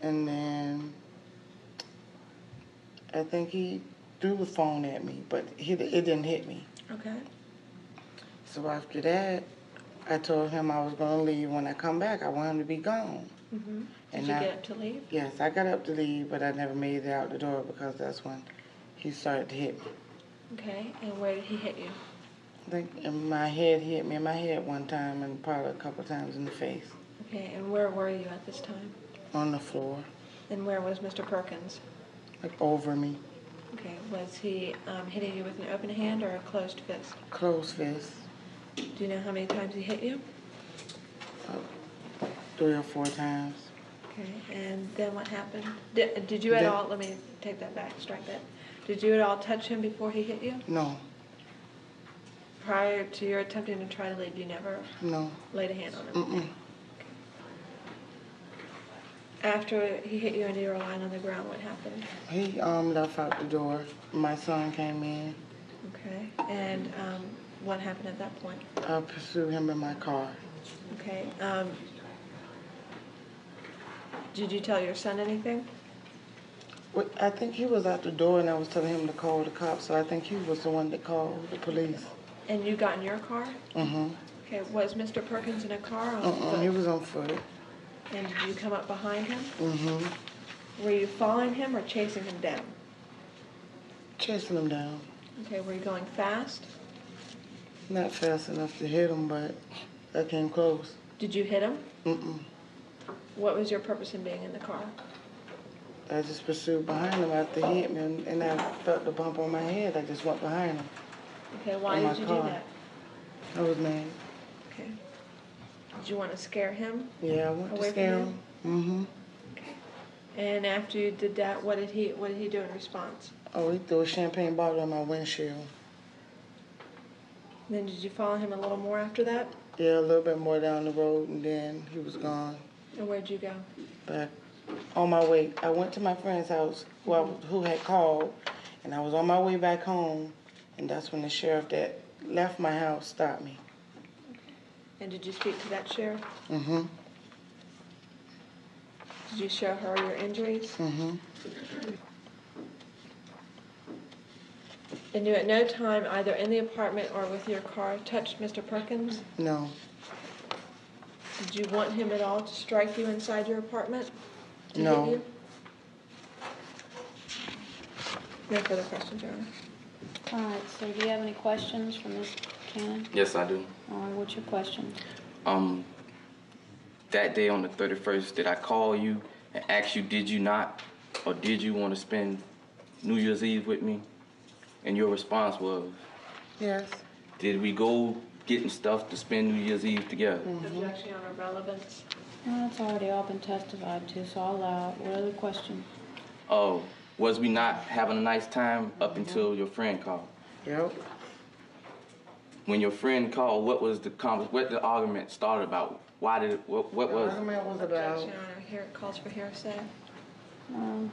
and then I think he threw the phone at me, but it didn't hit me. Okay. So after that, I told him I was going to leave. When I come back, I want him to be gone. Mm-hmm. Did you get up to leave? Yes, I got up to leave, but I never made it out the door because that's when he started to hit me. Okay, and where did he hit you? I think in my head, he hit me in my head one time and probably a couple times in the face. Okay, and where were you at this time? On the floor. And where was Mr. Perkins? Like over me. Okay, was he hitting you with an open hand or a closed fist? Closed fist. Do you know how many times he hit you? 3 or 4 times. Okay, and then what happened? Did you at all, let me take that back, strike that. Did you at all touch him before he hit you? No. Prior to your attempting to try to leave, you never laid a hand on him? Mm-mm. Okay. After he hit you and you were lying on the ground, what happened? He left out the door. My son came in. Okay, and what happened at that point? I pursued him in my car. Okay, did you tell your son anything? I think he was at the door and I was telling him to call the cops, so I think he was the one that called the police. And you got in your car? Mm-hmm. Okay, was Mr. Perkins in a car or on foot? He was on foot. And did you come up behind him? Mm-hmm. Were you following him or chasing him down? Chasing him down. Okay, were you going fast? Not fast enough to hit him, but I came close. Did you hit him? Mm-mm. What was your purpose in being in the car? I just pursued behind him after he hit me, and I felt the bump on my head. I just went behind him. Okay, why did you do that? I was mad. Okay. Did you want to scare him? Yeah, I wanted to scare him. Mm-hmm. Okay. And after you did that, what did he do in response? Oh, he threw a champagne bottle on my windshield. Then did you follow him a little more after that? Yeah, a little bit more down the road, and then he was gone. And where'd you go? Back on my way. I went to my friend's house who had called, and I was on my way back home, and that's when the sheriff that left my house stopped me. Okay. And did you speak to that sheriff? Mm-hmm. Did you show her your injuries? Mm-hmm. And you at no time, either in the apartment or with your car, touched Mr. Perkins? No. Did you want him at all to strike you inside your apartment? To No. hit you? No further questions, Your Honor. All right, so do you have any questions for Ms. Cannon? Yes, I do. All right, what's your question? That day on the 31st, did I call you and ask you, did you not, or did you want to spend New Year's Eve with me? And your response was? Yes. Did we go getting stuff to spend New Year's Eve together? Mm-hmm. Objection on relevance. Well, it's already all been testified to, so I'll allow it. What other question? Oh, was we not having a nice time up until your friend called? Yep. When your friend called, what was what the argument started about? Why did it, what was it? The argument was about... Objection, Your Honor. Here it calls for hearsay. I'll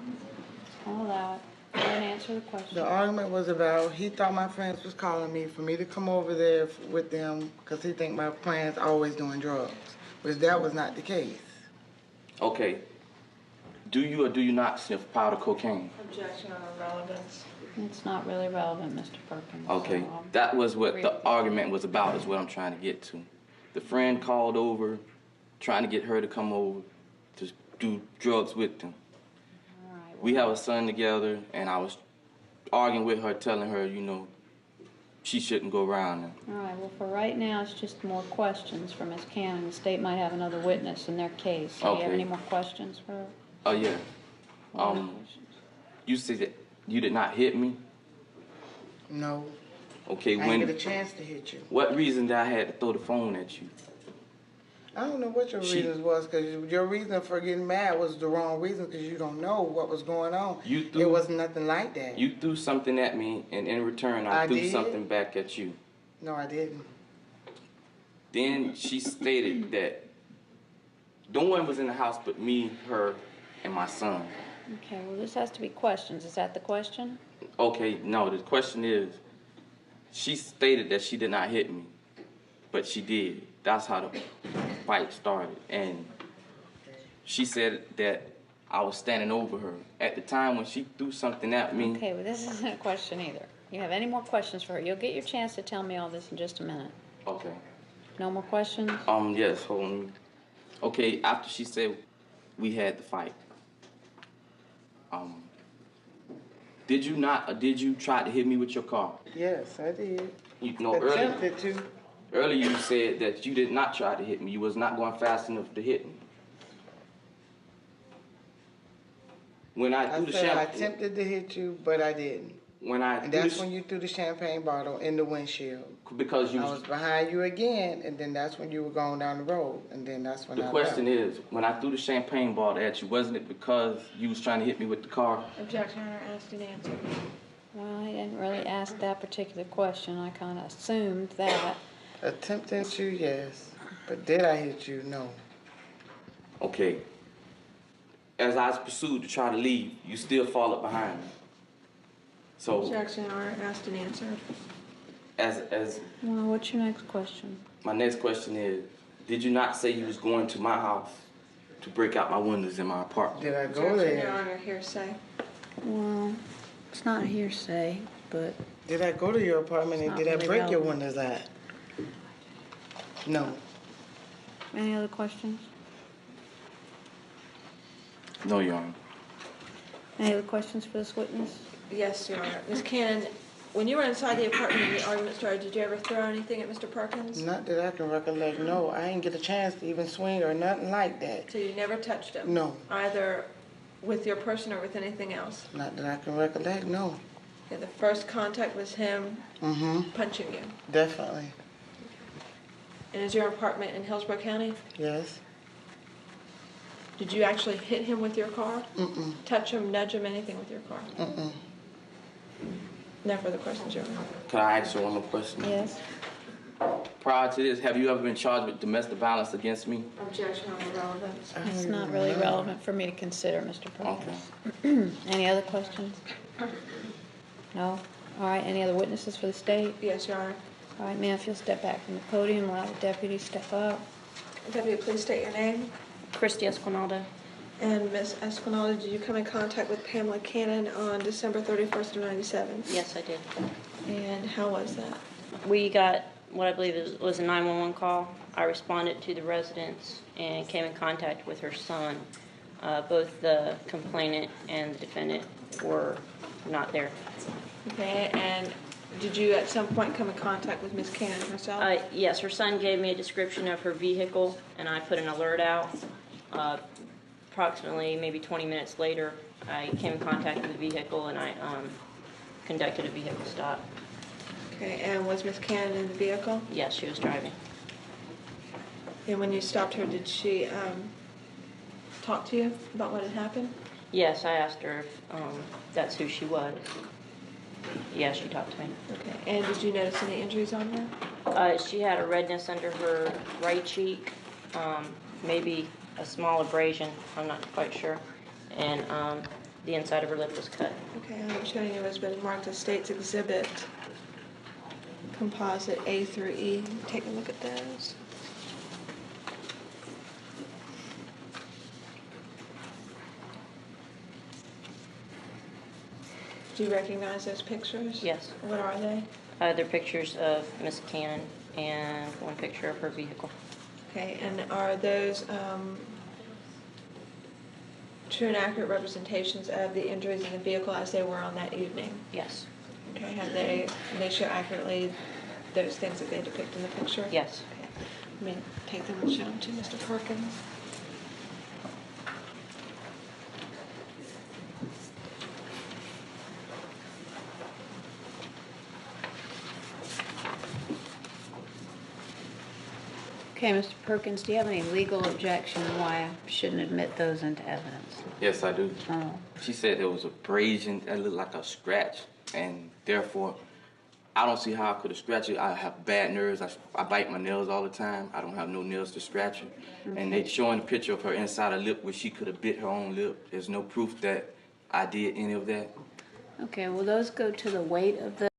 allow it. Go ahead and answer the question. The argument was about, he thought my friends was calling me for me to come over there with them because he think my friends always doing drugs, which that was not the case. Okay. Do you or do you not sniff powder cocaine? Objection on relevance. It's not really relevant, Mr. Perkins. Okay, so that was what the argument was about, is what I'm trying to get to. The friend called over, trying to get her to come over to do drugs with them. All right, We have a son together, and I was arguing with her, telling her, you know, she shouldn't go around them. All right, well, for right now, it's just more questions for Ms. Cannon. The state might have another witness in their case. So do you have Okay. any more questions for her? Oh, yeah. What other questions? You said that you did not hit me? No. Okay, I didn't get a chance to hit you. What reason did I had to throw the phone at you? I don't know what your reasons was, because your reason for getting mad was the wrong reason, because you don't know what was going on. It was nothing like that. You threw something at me, and in return, I threw did? something back at you. No, I didn't. Then she stated that no one was in the house but me, her, and my son. Okay, well, this has to be questions. Is that the question? Okay, no, the question is, she stated that she did not hit me, but she did. That's how the fight started. And she said that I was standing over her. At the time when she threw something at me, Okay, well, this isn't a question either. You have any more questions for her? You'll get your chance to tell me all this in just a minute. okay. No more questions? Yes, hold on. Okay, after she said we had the fight, did you try to hit me with your car? Yes, I did. You know, earlier Attempted to. you said that you did not try to hit me. You was not going fast enough to hit me. When I I threw the said I champagne, attempted to hit you, but I didn't. And that's when you threw the champagne bottle in the windshield. because you I was behind you again, and then that's when you were going down the road, and then that's when the I question left. is, when I threw the champagne bottle at you, wasn't it because you was trying to hit me with the car? Objection, Your Honor, asked and answered. Well, I didn't really ask that particular question. I kind of assumed that. Attempting to, yes. But did I hit you? No. Okay. As I pursued to try to leave, you still followed behind me. So Objection, Your Honor, asked and answered. as Well, what's your next question? my next question is, did you not say you was going to my house to break out my windows in my apartment? Did I go Objection, Your there? Honor, hearsay. Well, it's not hearsay, but Did I go to your apartment and It's did not I really break your relevant. windows out? No. any other questions? No, Your Honor. Any other questions for this witness? Yes, Your Honor. Ms. Cannon, when you were inside the apartment and the argument started, did you ever throw anything at Mr. Perkins? Not that I can recollect. No, I didn't get a chance to even swing or nothing like that. So you never touched him? No. Either with your person or with anything else? Not that I can recollect. No. Okay, the first contact was him Mm-hmm. punching you. Definitely. And is your apartment in Hillsborough County? Yes. Did you actually hit him with your car? Mm-mm. Touch him, nudge him, anything with your car? Mm-mm. No further questions, Your Honor. Could I ask you one more question? Yes. Prior to this, have you ever been charged with domestic violence against me? Objection on the relevance. It's not really relevant for me to consider, Mr. Perkins. Any other questions? No? All right, any other witnesses for the state? Yes, Your Honor. All right, ma'am, if you'll step back from the podium, allow the deputy to step up. Deputy, please state your name. Christy Espinaldo. And Ms. Espinaldo, did you come in contact with Pamela Cannon on December 31st of 97? Yes, I did. And how was that? We got what I believe was a 911 call. I responded to the residents and came in contact with her son. Both the complainant and the defendant were not there. Okay, and did you at some point come in contact with Ms. Cannon herself? Yes, her son gave me a description of her vehicle, and I put an alert out. Approximately maybe 20 minutes later, I came in contact with the vehicle, and I conducted a vehicle stop. Okay, and was Ms. Cannon in the vehicle? Yes, she was driving. And when you stopped her, did she talk to you about what had happened? Yes, I asked her if that's who she was. Yes, she talked to me. Okay, and did you notice any injuries on her? She had a redness under her right cheek, maybe a small abrasion, I'm not quite sure, and the inside of her lip was cut. Okay, I'm showing you what's been marked as State's Exhibit Composite A through E. Take a look at those. Do you recognize those pictures? Yes. What are they? They're pictures of Miss Cannon and one picture of her vehicle. Okay, and are those true and accurate representations of the injuries in the vehicle as they were on that evening? Yes. Okay, they show accurately those things that they depict in the picture? Yes. Okay, let me take them and show them to Mr. Perkins. Okay, Mr. Perkins, do you have any legal objection why I shouldn't admit those into evidence? Yes, I do. Oh. She said there was abrasion that looked like a scratch, and therefore, I don't see how I could have scratched it. I have bad nerves. I bite my nails all the time. I don't have no nails to scratch it. And they showing a picture of her inside her lip where she could have bit her own lip. There's no proof that I did any of that. Okay, well, those go to the weight of the